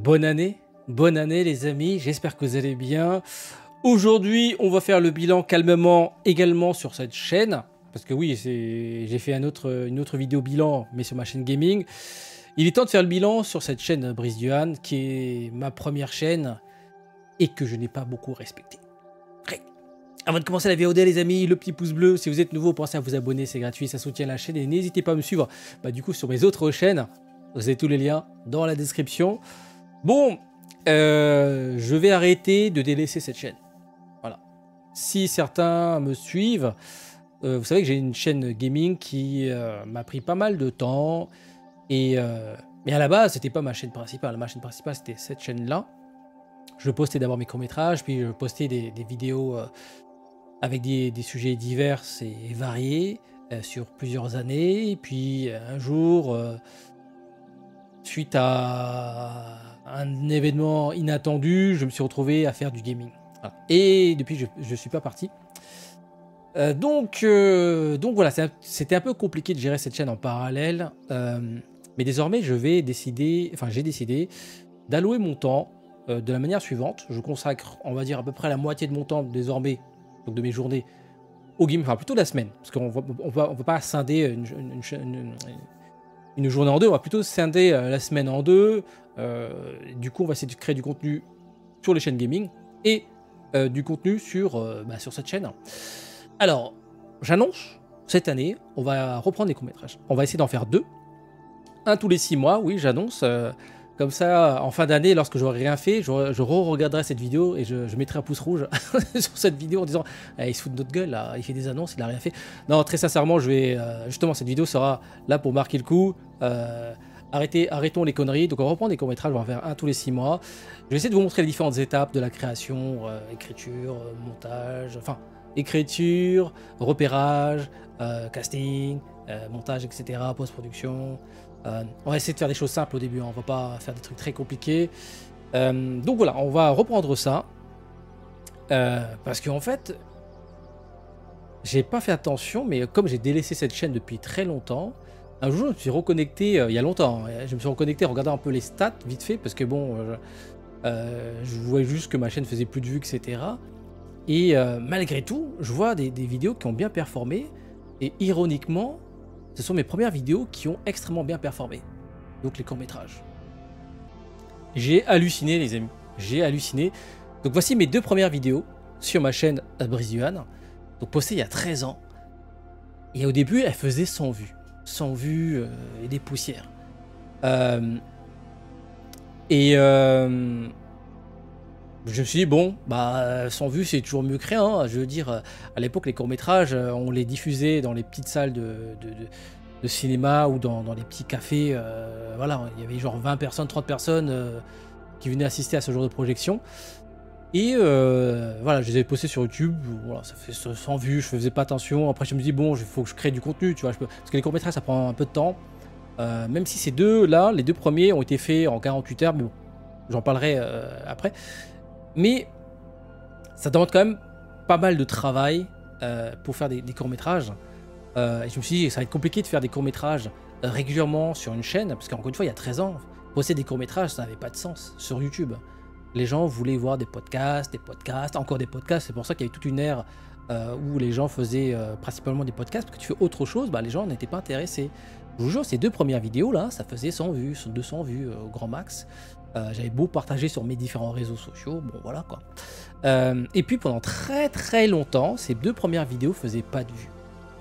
Bonne année les amis, j'espère que vous allez bien. Aujourd'hui, on va faire le bilan calmement également sur cette chaîne. Parce que oui, j'ai fait une autre vidéo bilan, mais sur ma chaîne gaming. Il est temps de faire le bilan sur cette chaîne Brice Duhan, qui est ma première chaîne et que je n'ai pas beaucoup respectée. Avant de commencer la VOD les amis, le petit pouce bleu, si vous êtes nouveau, pensez à vous abonner, c'est gratuit, ça soutient la chaîne et n'hésitez pas à me suivre du coup sur mes autres chaînes. Vous avez tous les liens dans la description. Bon, je vais arrêter de délaisser cette chaîne. Voilà. Si certains me suivent, vous savez que j'ai une chaîne gaming qui m'a pris pas mal de temps. Mais à la base, c'était pas ma chaîne principale. Ma chaîne principale, c'était cette chaîne-là. Je postais d'abord mes courts-métrages, puis je postais des vidéos avec des sujets divers et variés sur plusieurs années. Et puis un jour, suite à un événement inattendu, je me suis retrouvé à faire du gaming. Voilà. Et depuis, je ne suis pas parti. Donc voilà, c'était un peu compliqué de gérer cette chaîne en parallèle. Mais désormais, j'ai décidé d'allouer mon temps de la manière suivante. Je consacre, on va dire, à peu près la moitié de mon temps désormais, donc de mes journées, au gaming, enfin plutôt la semaine. Parce qu'on ne va pas scinder une journée en deux, on va plutôt scinder la semaine en deux. Du coup, on va essayer de créer du contenu sur les chaînes gaming et du contenu sur cette chaîne. Alors, j'annonce, cette année, on va reprendre des courts-métrages. On va essayer d'en faire 2. Un tous les 6 mois, oui, j'annonce. Comme ça, en fin d'année, lorsque j'aurai rien fait, je re-regarderai cette vidéo et je mettrai un pouce rouge sur cette vidéo en disant il se fout de notre gueule, là, il fait des annonces, il n'a rien fait. Non, très sincèrement, je vais justement, cette vidéo sera là pour marquer le coup. Arrêtons les conneries. Donc on va reprendre des courts-métrages, on va en faire un tous les 6 mois. Je vais essayer de vous montrer les différentes étapes de la création, écriture, montage, enfin, écriture, repérage, casting, montage, etc., post-production. On va essayer de faire des choses simples au début, hein. On va pas faire des trucs très compliqués. Donc voilà, on va reprendre ça. Parce qu'en fait, j'ai pas fait attention, mais comme j'ai délaissé cette chaîne depuis très longtemps, un jour je me suis reconnecté, il y a longtemps, hein, je me suis reconnecté en regardant un peu les stats vite fait, parce que bon, je voyais juste que ma chaîne faisait plus de vues, etc. Et malgré tout, je vois des vidéos qui ont bien performé, et ironiquement, ce sont mes premières vidéos qui ont extrêmement bien performé. Donc les courts-métrages. J'ai halluciné les amis. J'ai halluciné. Donc voici mes 2 premières vidéos sur ma chaîne Brice Duhan. Donc postées il y a 13 ans. Et au début, elles faisaient 100 vues. 100 vues et des poussières. Je me suis dit, bon, 100 vues, c'est toujours mieux que rien. Je veux dire, à l'époque, les courts-métrages, on les diffusait dans les petites salles de cinéma ou dans les petits cafés. Voilà, il y avait genre 20 personnes, 30 personnes qui venaient assister à ce genre de projection. Et voilà, je les avais postés sur YouTube. Voilà, ça fait 100 vues, je faisais pas attention. Après, je me dis, bon, il faut que je crée du contenu, tu vois. Parce que les courts-métrages, ça prend un peu de temps. Même si ces deux-là, les 2 premiers ont été faits en 48 heures, mais bon, j'en parlerai après. Mais ça demande quand même pas mal de travail pour faire des courts-métrages. Et je me suis dit, ça va être compliqué de faire des courts-métrages régulièrement sur une chaîne, parce qu'encore une fois, il y a 13 ans, poster des courts-métrages, ça n'avait pas de sens sur YouTube. Les gens voulaient voir des podcasts, encore des podcasts. C'est pour ça qu'il y avait toute une ère où les gens faisaient principalement des podcasts, parce que tu fais autre chose, les gens n'étaient pas intéressés. Je vous jure, ces 2 premières vidéos là, ça faisait 100 vues, 200 vues au grand max. J'avais beau partager sur mes différents réseaux sociaux, bon voilà quoi. Et puis pendant très très longtemps, ces 2 premières vidéos faisaient pas de vues.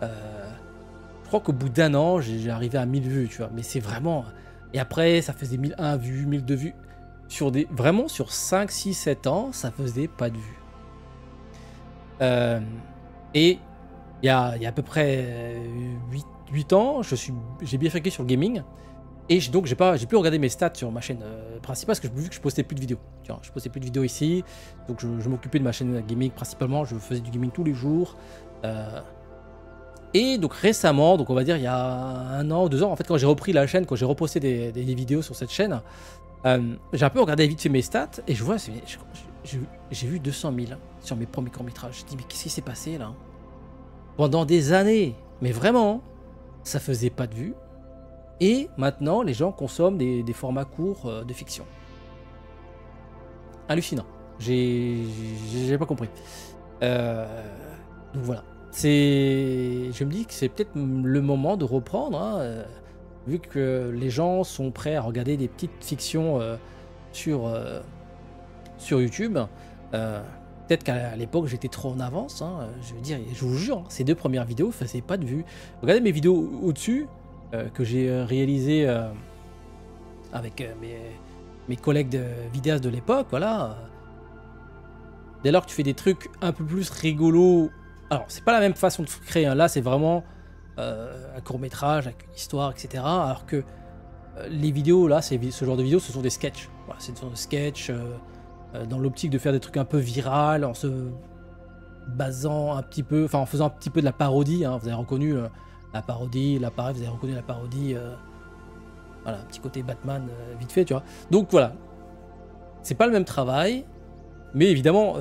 Je crois qu'au bout d'1 an, j'ai arrivé à 1000 vues, tu vois. Mais c'est vraiment... Et après, ça faisait 1001 vues, 1002 vues. Vraiment, sur 5, 6, 7 ans, ça faisait pas de vues. Et il y a à peu près 8 ans, j'ai bien fait sur le gaming. Et donc, j'ai plus regardé mes stats sur ma chaîne principale parce que vu que je postais plus de vidéos. Tu vois, je postais plus de vidéos ici. Donc, je m'occupais de ma chaîne gaming principalement. Je faisais du gaming tous les jours. Et donc récemment, donc on va dire il y a 1 an ou 2 ans, en fait, quand j'ai repris la chaîne, quand j'ai reposté des vidéos sur cette chaîne, j'ai un peu regardé vite fait mes stats et je vois, j'ai vu 200 000 sur mes premiers courts-métrages. Je me dis, mais qu'est-ce qui s'est passé là? Pendant des années, mais vraiment, ça faisait pas de vues. Et maintenant, les gens consomment des formats courts de fiction. hallucinant. J'ai pas compris. Donc voilà. Je me dis que c'est peut-être le moment de reprendre, hein, vu que les gens sont prêts à regarder des petites fictions sur, sur YouTube. Peut-être qu'à l'époque j'étais trop en avance, hein, je veux dire, je vous jure, hein, ces 2 premières vidéos faisaient pas de vues. Regardez mes vidéos au-dessus, que j'ai réalisées avec mes collègues de vidéastes de l'époque, voilà. Dès lors que tu fais des trucs un peu plus rigolos, alors c'est pas la même façon de créer, hein. Là c'est vraiment un court-métrage avec une histoire, etc. Alors que les vidéos, là, ce genre de vidéos, ce sont des sketchs. Voilà, c'est des sketchs dans l'optique de faire des trucs un peu viral, en se basant un petit peu, enfin en faisant un petit peu de la parodie, hein. Vous avez reconnu la parodie, là pareil, vous avez reconnu la parodie, voilà, un petit côté Batman vite fait, tu vois. Donc voilà, c'est pas le même travail, mais évidemment,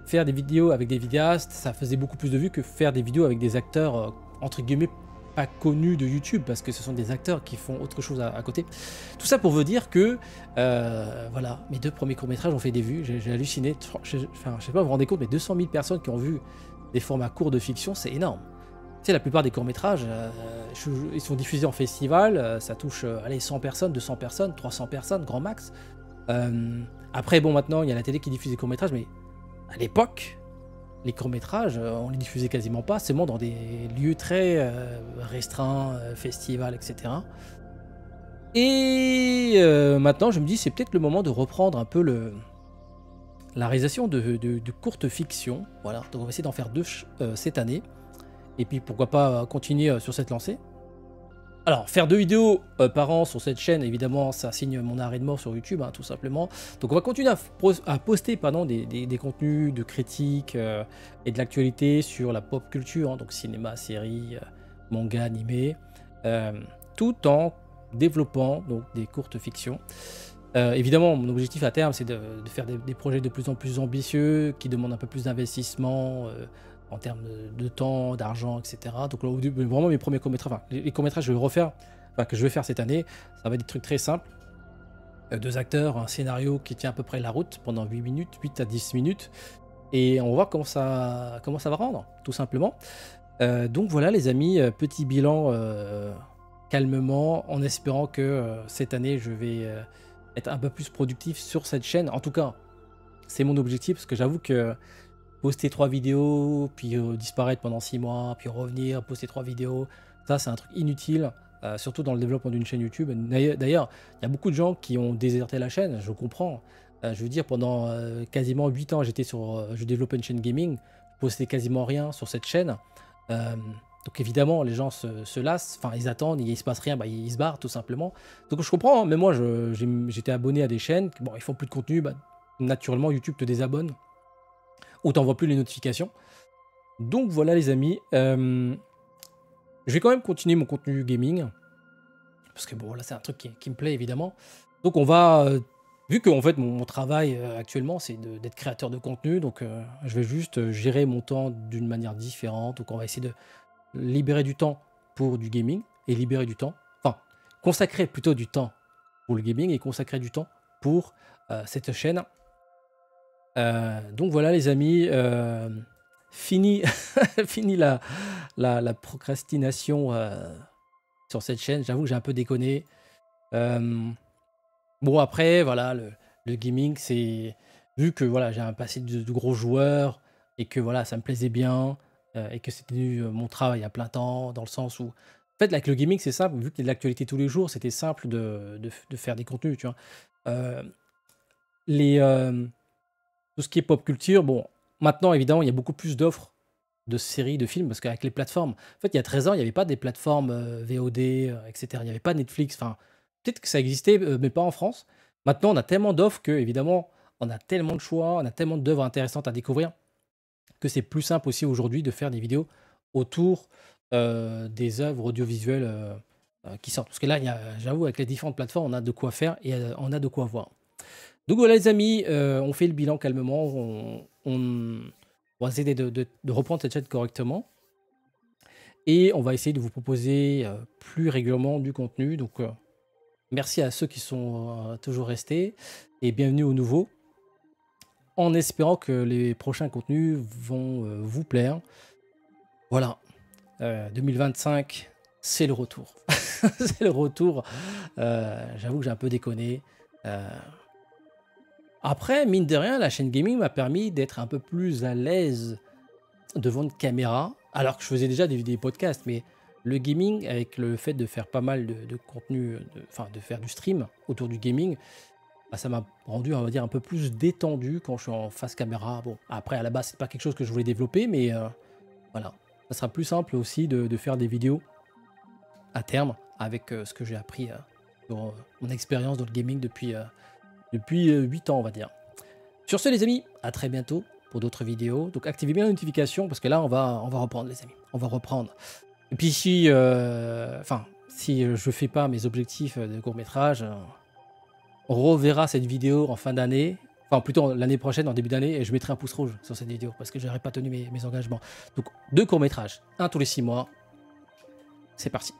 faire des vidéos avec des vidéastes, ça faisait beaucoup plus de vues que faire des vidéos avec des acteurs, entre guillemets, pas connus de YouTube, parce que ce sont des acteurs qui font autre chose à côté. Tout ça pour vous dire que, voilà, mes 2 premiers courts-métrages ont fait des vues, j'ai halluciné. Enfin, je sais pas, vous vous rendez compte, mais 200 000 personnes qui ont vu des formats courts de fiction, c'est énorme. Tu sais, la plupart des courts-métrages, ils sont diffusés en festival, ça touche, allez, 100 personnes, 200 personnes, 300 personnes, grand max. Après, bon, maintenant, il y a la télé qui diffuse des courts-métrages, mais à l'époque, les courts-métrages, on les diffusait quasiment pas, seulement dans des lieux très restreints, festivals, etc. Et maintenant, je me dis, c'est peut-être le moment de reprendre un peu la réalisation de courtes fictions. Voilà, donc on va essayer d'en faire 2 cette année. Et puis, pourquoi pas continuer sur cette lancée. Alors, faire 2 vidéos par an sur cette chaîne, évidemment, ça signe mon arrêt de mort sur YouTube, hein, tout simplement. Donc, on va continuer à poster pardon, des contenus de critiques et de l'actualité sur la pop culture, hein, donc cinéma, séries, manga, animé, tout en développant donc, des courtes fictions. Évidemment, mon objectif à terme, c'est de faire des projets de plus en plus ambitieux, qui demandent un peu plus d'investissement, en termes de temps, d'argent, etc. Donc là, vraiment mes premiers courts-métrages, enfin, les courts-métrages que je vais refaire, enfin, que je vais faire cette année, ça va être des trucs très simples. 2 acteurs, un scénario qui tient à peu près la route pendant 8 minutes, 8 à 10 minutes. Et on va voir comment ça va rendre, tout simplement. Donc voilà les amis, petit bilan calmement, en espérant que cette année, je vais être un peu plus productif sur cette chaîne. En tout cas, c'est mon objectif, parce que j'avoue que poster 3 vidéos, puis disparaître pendant 6 mois, puis revenir, poster 3 vidéos, ça c'est un truc inutile, surtout dans le développement d'une chaîne YouTube. D'ailleurs, il y a beaucoup de gens qui ont déserté la chaîne, je comprends. Je veux dire, pendant quasiment 8 ans, je développais une chaîne gaming, je postais quasiment rien sur cette chaîne. Donc évidemment, les gens se lassent, enfin ils attendent, il se passe rien, bah, ils se barrent tout simplement. Donc je comprends, hein, mais moi j'étais abonné à des chaînes, bon ils font plus de contenu, bah, naturellement YouTube te désabonne, ou t'envoie plus les notifications. Donc voilà les amis, je vais quand même continuer mon contenu gaming, parce que bon là c'est un truc qui me plaît évidemment. Donc on va, vu que en fait mon travail actuellement c'est d'être créateur de contenu, donc je vais juste gérer mon temps d'une manière différente. Donc on va essayer de libérer du temps pour du gaming et libérer du temps, enfin consacrer plutôt du temps pour le gaming et consacrer du temps pour cette chaîne. Donc voilà les amis, fini, fini la procrastination sur cette chaîne. J'avoue que j'ai un peu déconné. Bon après voilà, le gaming, c'est vu que voilà j'ai un passé de gros joueur et que voilà ça me plaisait bien, et que c'était mon travail à plein temps, dans le sens où en fait avec le gaming c'est simple, vu qu'il y a de l'actualité tous les jours, c'était simple de faire des contenus, tu vois. Les Tout ce qui est pop culture, bon, maintenant évidemment il y a beaucoup plus d'offres de séries, de films, parce qu'avec les plateformes, en fait il y a 13 ans il n'y avait pas des plateformes VOD, etc. Il n'y avait pas Netflix, enfin peut-être que ça existait, mais pas en France. Maintenant on a tellement d'offres que évidemment on a tellement de choix, on a tellement d'œuvres intéressantes à découvrir, que c'est plus simple aussi aujourd'hui de faire des vidéos autour des œuvres audiovisuelles qui sortent. Parce que là, j'avoue, avec les différentes plateformes, on a de quoi faire et on a de quoi voir. Donc voilà les amis, on fait le bilan calmement, on va essayer de reprendre cette chaîne correctement. Et on va essayer de vous proposer plus régulièrement du contenu. Donc merci à ceux qui sont toujours restés et bienvenue aux nouveaux. en espérant que les prochains contenus vont vous plaire. Voilà, 2025, c'est le retour. C'est le retour. J'avoue que j'ai un peu déconné. Après, mine de rien, la chaîne gaming m'a permis d'être un peu plus à l'aise devant une caméra, alors que je faisais déjà des podcasts, mais le gaming, avec le fait de faire pas mal de contenu, de faire du stream autour du gaming, bah, ça m'a rendu, on va dire, un peu plus détendu quand je suis en face caméra. Bon, après, à la base, c'est pas quelque chose que je voulais développer, mais voilà. Ça sera plus simple aussi de faire des vidéos à terme avec ce que j'ai appris sur mon expérience dans le gaming depuis 8 ans, on va dire. Sur ce, les amis, à très bientôt pour d'autres vidéos. Donc, activez bien la notification parce que là, on va reprendre, les amis. On va reprendre. Et puis, si je fais pas mes objectifs de court-métrage, on reverra cette vidéo en fin d'année. Enfin, plutôt l'année prochaine, en début d'année, et je mettrai un pouce rouge sur cette vidéo parce que je n'aurais pas tenu mes engagements. Donc, 2 courts-métrages, un tous les 6 mois. C'est parti.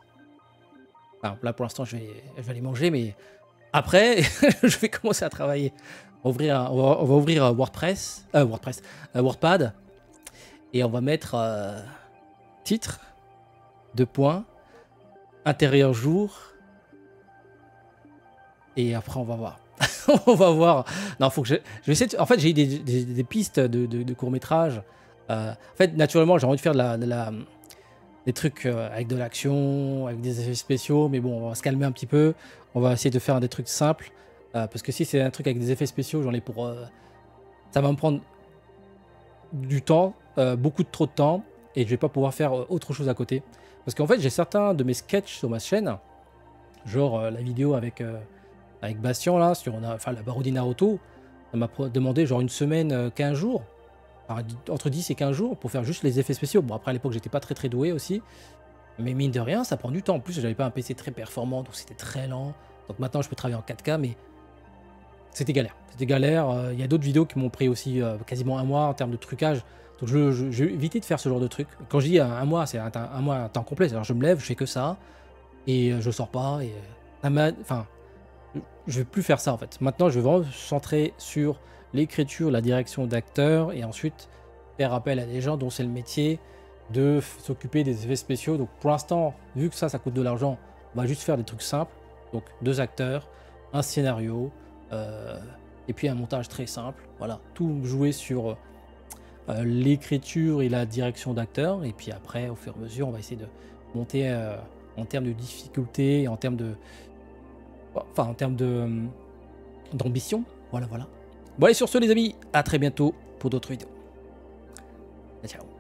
Alors, là, pour l'instant, je vais aller manger, mais après, je vais commencer à travailler. On va ouvrir WordPad, et on va mettre titre, 2 points, intérieur jour, et après, on va voir. On va voir. Non, faut que je vais essayer en fait, j'ai eu des pistes de courts-métrages. En fait, naturellement, j'ai envie de faire des trucs avec de l'action, avec des effets spéciaux, mais bon, on va se calmer un petit peu. On va essayer de faire des trucs simples. Parce que si c'est un truc avec des effets spéciaux, j'en ai pour... ça va me prendre du temps, beaucoup trop de temps, et je vais pas pouvoir faire autre chose à côté. Parce qu'en fait, j'ai certains de mes sketchs sur ma chaîne, genre la vidéo avec Bastien, là, sur la parodie Naruto, ça m'a demandé genre une semaine, 15 jours, enfin, entre 10 et 15 jours pour faire juste les effets spéciaux. Bon, après, à l'époque, j'étais pas très doué aussi, mais mine de rien, ça prend du temps. En plus, j'avais pas un PC très performant, donc c'était très lent. Donc maintenant, je peux travailler en 4K, mais c'était galère. C'était galère. Il y a d'autres vidéos qui m'ont pris aussi quasiment un mois en termes de trucage. Donc, je vais éviter de faire ce genre de truc. Quand je dis un mois, c'est un mois à temps complet. Alors, je me lève, je fais que ça, et je sors pas, et enfin... Je vais plus faire ça en fait. Maintenant, je vais vraiment me centrer sur l'écriture, la direction d'acteurs et ensuite faire appel à des gens dont c'est le métier de s'occuper des effets spéciaux. Donc pour l'instant, vu que ça coûte de l'argent, on va juste faire des trucs simples. Donc 2 acteurs, un scénario et puis un montage très simple. Voilà, tout jouer sur l'écriture et la direction d'acteurs. Et puis après, au fur et à mesure, on va essayer de monter en termes de difficulté et en termes d'ambition. Voilà. Bon, allez, sur ce, les amis, à très bientôt pour d'autres vidéos. Ciao.